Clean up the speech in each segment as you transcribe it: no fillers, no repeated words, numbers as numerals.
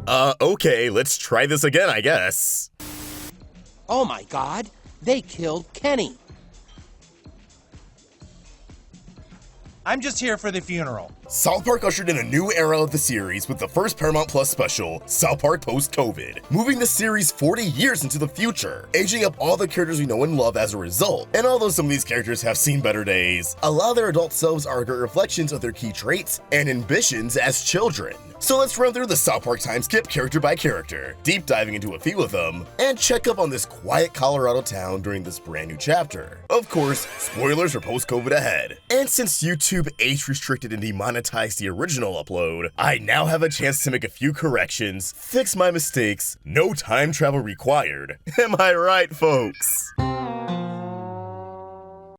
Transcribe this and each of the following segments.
Okay, let's try this again, I guess. Oh my god, they killed Kenny. I'm just here for the funeral. South Park ushered in a new era of the series with the first Paramount Plus special, South Park Post-COVID, moving the series 40 years into the future, aging up all the characters we know and love as a result. And although some of these characters have seen better days, a lot of their adult selves are great reflections of their key traits and ambitions as children. So let's run through the South Park time skip character by character, deep diving into a few of them, and check up on this quiet Colorado town during this brand new chapter. Of course, spoilers for post-COVID ahead. And since YouTube age-restricted and demonetized the original upload, I now have a chance to make a few corrections, fix my mistakes, no time travel required. Am I right, folks?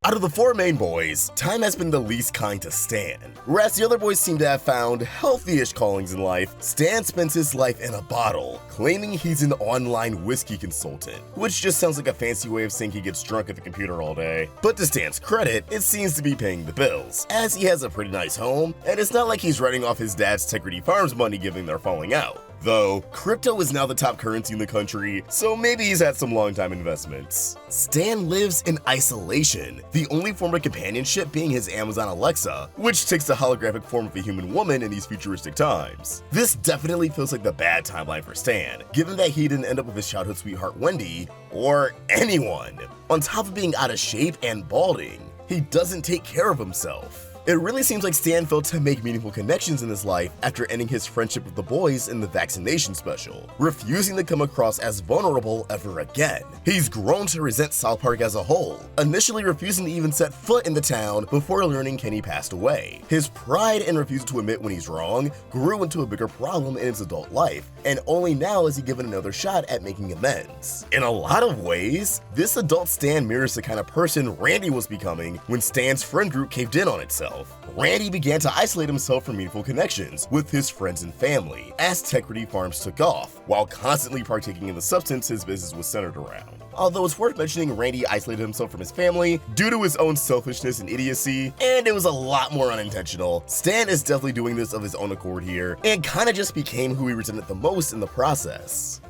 Out of the four main boys, Time has been the least kind to Stan. Whereas the other boys seem to have found healthy-ish callings in life, Stan spends his life in a bottle, claiming he's an online whiskey consultant, which just sounds like a fancy way of saying he gets drunk at the computer all day. But to Stan's credit, it seems to be paying the bills, as he has a pretty nice home, and it's not like he's writing off his dad's Tegrity Farms money given their falling out. Though, crypto is now the top currency in the country, so maybe he's had some long-time investments. Stan lives in isolation, the only form of companionship being his Amazon Alexa, which takes the holographic form of a human woman in these futuristic times. This definitely feels like the bad timeline for Stan, given that he didn't end up with his childhood sweetheart Wendy, or anyone. On top of being out of shape and balding, he doesn't take care of himself. It really seems like Stan failed to make meaningful connections in his life after ending his friendship with the boys in the vaccination special, refusing to come across as vulnerable ever again. He's grown to resent South Park as a whole, initially refusing to even set foot in the town before learning Kenny passed away. His pride and refusal to admit when he's wrong grew into a bigger problem in his adult life, and only now is he given another shot at making amends. In a lot of ways, this adult Stan mirrors the kind of person Randy was becoming when Stan's friend group caved in on itself. Randy began to isolate himself from meaningful connections with his friends and family as Tegrity Farms took off, while constantly partaking in the substance his business was centered around. Although it's worth mentioning Randy isolated himself from his family due to his own selfishness and idiocy, and it was a lot more unintentional. Stan is definitely doing this of his own accord here, and kinda just became who he resented the most in the process.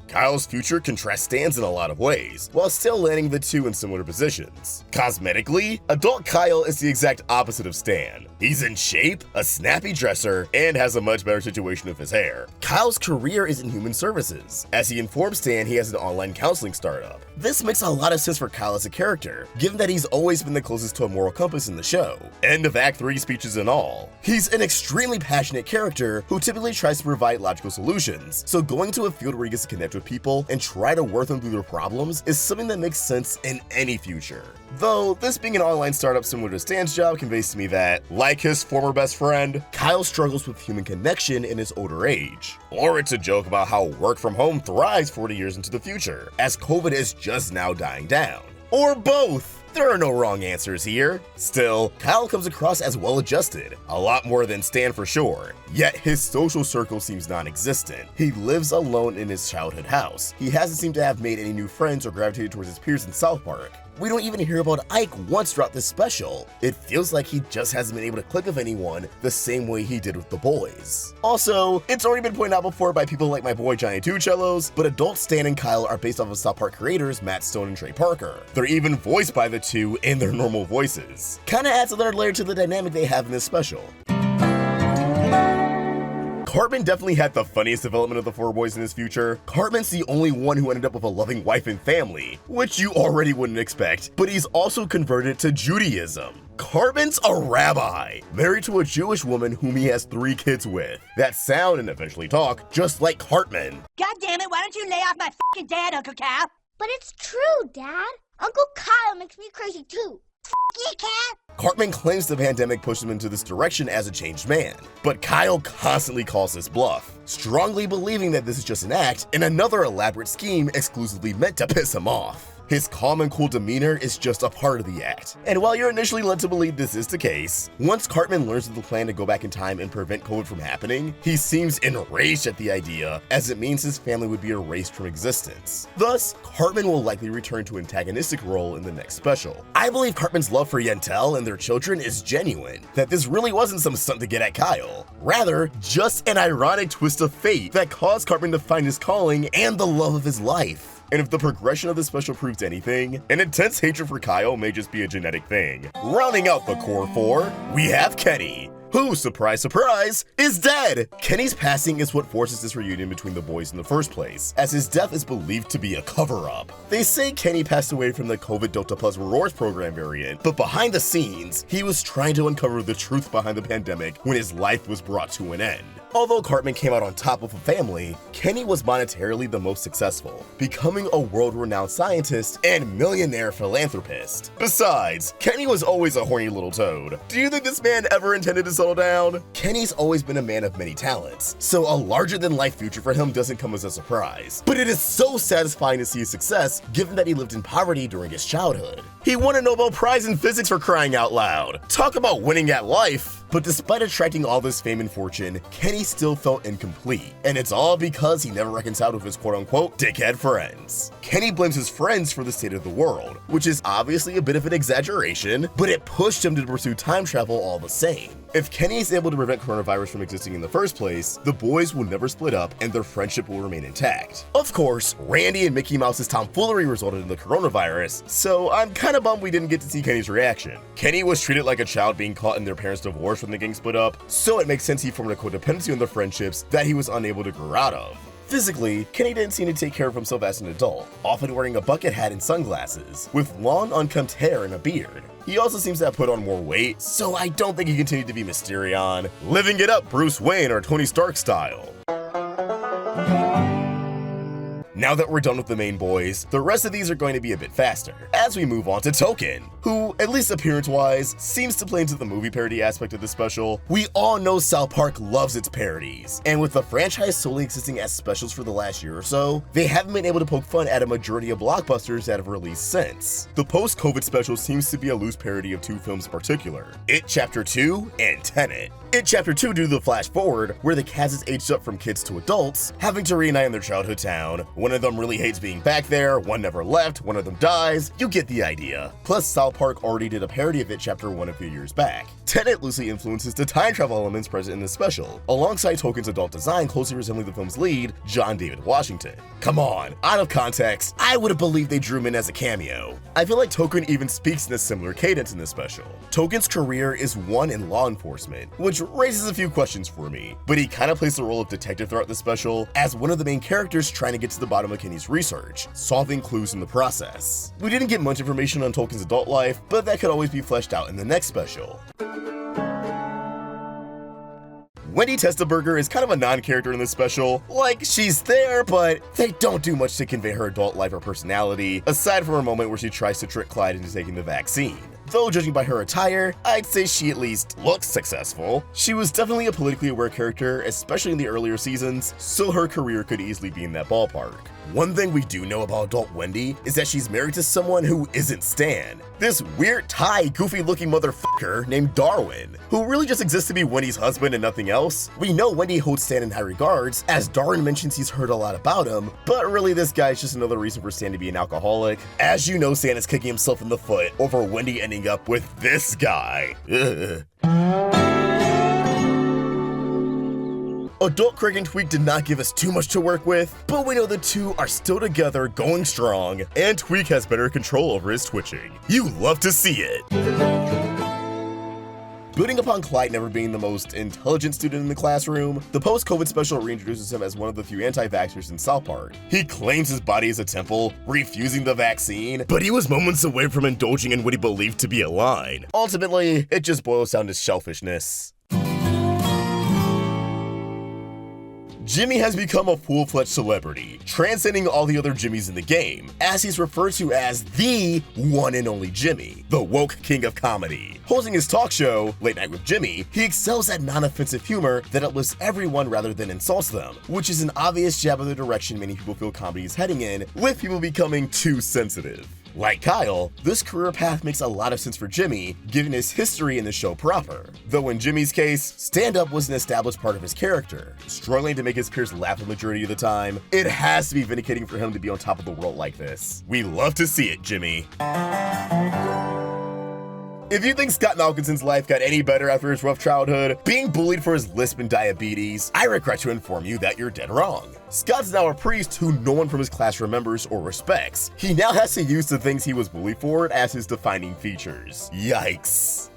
Kyle's future contrasts Stan's in a lot of ways, while still landing the two in similar positions. Cosmetically, adult Kyle is the exact opposite of Stan. He's in shape, a snappy dresser, and has a much better situation with his hair. Kyle's career is in human services. As he informs Stan, he has an online counseling startup. This makes a lot of sense for Kyle as a character, given that he's always been the closest to a moral compass in the show. End of Act 3 speeches and all. He's an extremely passionate character who typically tries to provide logical solutions, so going to a field where he gets to connect with people and try to work them through their problems is something that makes sense in any future. Though, this being an online startup similar to Stan's job conveys to me that, like his former best friend, Kyle struggles with human connection in his older age. Or it's a joke about how work from home thrives 40 years into the future, as COVID is just now dying down. Or both! There are no wrong answers here. Still, Kyle comes across as well-adjusted, a lot more than Stan for sure, yet his social circle seems non-existent. He lives alone in his childhood house. He hasn't seemed to have made any new friends or gravitated towards his peers in South Park. We don't even hear about Ike once throughout this special. It feels like he just hasn't been able to click with anyone the same way he did with the boys. Also, it's already been pointed out before by people like my boy Giant Two Cellos, but adult Stan and Kyle are based off of South Park creators Matt Stone and Trey Parker. They're even voiced by the two in their normal voices. Kinda adds another layer to the dynamic they have in this special. Cartman definitely had the funniest development of the four boys in his future. Cartman's the only one who ended up with a loving wife and family, which you already wouldn't expect, but he's also converted to Judaism. Cartman's a rabbi, married to a Jewish woman whom he has 3 kids with, that sound and eventually talk just like Cartman. God damn it, why don't you lay off my fucking dad, Uncle Kyle? But it's true, Dad. Uncle Kyle makes me crazy too. Yeah, cat. Cartman claims the pandemic pushed him into this direction as a changed man, but Kyle constantly calls this bluff, strongly believing that this is just an act and another elaborate scheme exclusively meant to piss him off. His calm and cool demeanor is just a part of the act. And while you're initially led to believe this is the case, once Cartman learns of the plan to go back in time and prevent COVID from happening, he seems enraged at the idea, as it means his family would be erased from existence. Thus, Cartman will likely return to an antagonistic role in the next special. I believe Cartman's love for Yentl and their children is genuine, that this really wasn't some stunt to get at Kyle. Rather, just an ironic twist of fate that caused Cartman to find his calling and the love of his life. And if the progression of the special proves anything, an intense hatred for Kyle may just be a genetic thing. Rounding out the core four, we have Kenny, who, surprise surprise, is dead! Kenny's passing is what forces this reunion between the boys in the first place, as his death is believed to be a cover-up. They say Kenny passed away from the COVID Delta Plus rewards program variant, but behind the scenes, he was trying to uncover the truth behind the pandemic when his life was brought to an end. Although Cartman came out on top of a family, Kenny was monetarily the most successful, becoming a world-renowned scientist and millionaire philanthropist. Besides, Kenny was always a horny little toad. Do you think this man ever intended to settle down? Kenny's always been a man of many talents, so a larger-than-life future for him doesn't come as a surprise. But it is so satisfying to see his success, given that he lived in poverty during his childhood. He won a Nobel Prize in Physics for crying out loud. Talk about winning at life! But despite attracting all this fame and fortune, Kenny still felt incomplete, and it's all because he never reconciled with his quote-unquote dickhead friends. Kenny blames his friends for the state of the world, which is obviously a bit of an exaggeration, but it pushed him to pursue time travel all the same. If Kenny is able to prevent coronavirus from existing in the first place, the boys will never split up and their friendship will remain intact. Of course, Randy and Mickey Mouse's tomfoolery resulted in the coronavirus, so I'm kinda bummed we didn't get to see Kenny's reaction. Kenny was treated like a child being caught in their parents' divorce when the gang split up, so it makes sense he formed a codependency on the friendships that he was unable to grow out of. Physically, Kenny didn't seem to take care of himself as an adult, often wearing a bucket hat and sunglasses, with long unkempt hair and a beard. He also seems to have put on more weight, so I don't think he continued to be Mysterion, living it up Bruce Wayne or Tony Stark style. Now that we're done with the main boys, the rest of these are going to be a bit faster, as we move on to Token, who, at least appearance-wise, seems to play into the movie parody aspect of the special. We all know South Park loves its parodies, and with the franchise solely existing as specials for the last year or so, they haven't been able to poke fun at a majority of blockbusters that have released since. The post-COVID special seems to be a loose parody of two films in particular, It Chapter 2 and Tenet. It Chapter 2 due to the flash forward, where the cast is aged up from kids to adults, having to reunite in their childhood town. One of them really hates being back there, one never left, one of them dies, you get the idea. Plus, South Park already did a parody of It Chapter 1 a few years back. Tenet loosely influences the time travel elements present in the special, alongside Token's adult design closely resembling the film's lead, John David Washington. Come on, out of context, I would have believed they drew him in as a cameo. I feel like Token even speaks in a similar cadence in this special. Token's career is one in law enforcement, which raises a few questions for me, but he kind of plays the role of detective throughout the special as one of the main characters trying to get to the bottom of Kenny's research, solving clues in the process. We didn't get much information on Token's adult life, but that could always be fleshed out in the next special. Wendy Testaburger is kind of a non-character in this special. Like, she's there, but they don't do much to convey her adult life or personality, aside from a moment where she tries to trick Clyde into taking the vaccine. Though, judging by her attire, I'd say she at least looks successful. She was definitely a politically aware character, especially in the earlier seasons, so her career could easily be in that ballpark. One thing we do know about adult Wendy is that she's married to someone who isn't Stan. This weird Thai, goofy-looking motherfucker named Darwin, who really just exists to be Wendy's husband and nothing else. We know Wendy holds Stan in high regards, as Darwin mentions he's heard a lot about him, but really this guy's just another reason for Stan to be an alcoholic. As you know, Stan is kicking himself in the foot over Wendy ending up with this guy. Ugh. Adult Craig and Tweak did not give us too much to work with, but we know the two are still together, going strong, and Tweak has better control over his twitching. You love to see it! Building upon Clyde never being the most intelligent student in the classroom, the post-COVID special reintroduces him as one of the few anti-vaxxers in South Park. He claims his body is a temple, refusing the vaccine, but he was moments away from indulging in what he believed to be a line. Ultimately, it just boils down to selfishness. Jimmy has become a full-fledged celebrity, transcending all the other Jimmys in the game, as he's referred to as the one and only Jimmy, the woke king of comedy. Hosting his talk show, Late Night with Jimmy, he excels at non-offensive humor that uplifts everyone rather than insults them, which is an obvious jab of the direction many people feel comedy is heading in, with people becoming too sensitive. Like Kyle, this career path makes a lot of sense for Jimmy, given his history in the show proper. Though in Jimmy's case, stand-up was an established part of his character, struggling to make his peers laugh the majority of the time. It has to be vindicating for him to be on top of the world like this. We love to see it, Jimmy. If you think Scott Malkinson's life got any better after his rough childhood, being bullied for his lisp and diabetes, I regret to inform you that you're dead wrong. Scott's now a priest who no one from his class remembers or respects. He now has to use the things he was bullied for as his defining features. Yikes.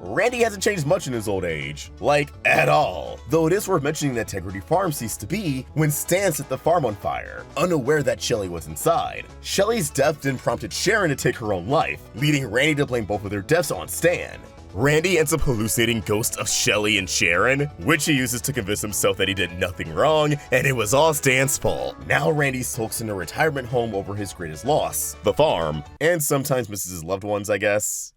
Randy hasn't changed much in his old age, like at all. Though it is worth mentioning that Integrity Farm ceased to be when Stan set the farm on fire, unaware that Shelly was inside. Shelly's death then prompted Sharon to take her own life, leading Randy to blame both of their deaths on Stan. Randy ends up hallucinating ghosts of Shelly and Sharon, which he uses to convince himself that he did nothing wrong, and it was all Stan's fault. Now Randy sulks in a retirement home over his greatest loss, the farm, and sometimes misses his loved ones, I guess.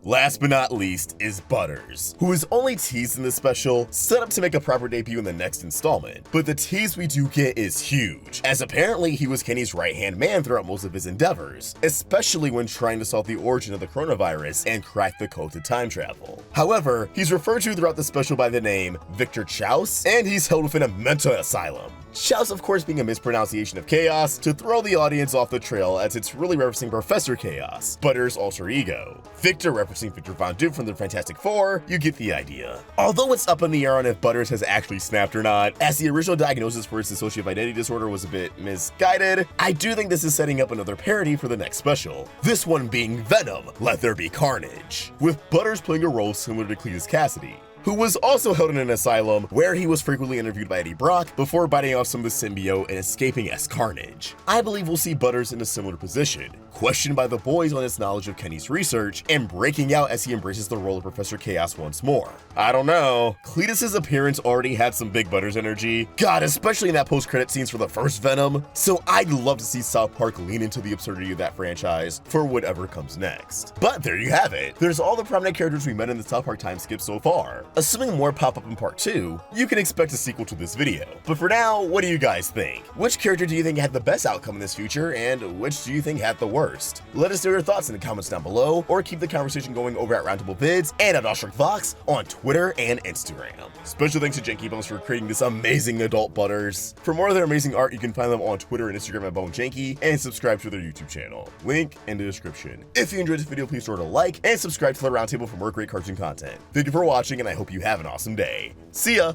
Last but not least is Butters, who is only teased in this special, set up to make a proper debut in the next installment. But the tease we do get is huge, as apparently he was Kenny's right-hand man throughout most of his endeavors, especially when trying to solve the origin of the coronavirus and crack the code to time travel. However, he's referred to throughout the special by the name Victor Chaos, and he's held within a mental asylum. Chaos, of course, being a mispronunciation of Chaos to throw the audience off the trail, as it's really referencing Professor Chaos, Butters' alter ego. Victor referencing Victor Von Doom from the Fantastic Four, you get the idea. Although it's up in the air on if Butters has actually snapped or not, as the original diagnosis for his dissociative identity disorder was a bit misguided, I do think this is setting up another parody for the next special. This one being Venom, Let There Be Carnage, with Butters playing a role similar to Cletus Cassidy, who was also held in an asylum where he was frequently interviewed by Eddie Brock before biting off some of the symbiote and escaping as Carnage. I believe we'll see Butters in a similar position, questioned by the boys on his knowledge of Kenny's research and breaking out as he embraces the role of Professor Chaos once more. I don't know, Cletus's appearance already had some big Butters energy, God, especially in that post-credit scenes for the first Venom, so I'd love to see South Park lean into the absurdity of that franchise for whatever comes next. But there you have it, there's all the prominent characters we met in the South Park time skip so far. Assuming more pop up in part 2, you can expect a sequel to this video. But for now, what do you guys think? Which character do you think had the best outcome in this future, and which do you think had the worst? Let us know your thoughts in the comments down below, or keep the conversation going over at Roundtable Vids and at AwestruckVox on Twitter and Instagram. Special thanks to JANKYBONES for creating this amazing adult Butters. For more of their amazing art, you can find them on Twitter and Instagram at BoneJanky, and subscribe to their YouTube channel. Link in the description. If you enjoyed this video, please throw it a like, and subscribe to the Roundtable for more great cartoon content. Thank you for watching, and I hope you have an awesome day. See ya!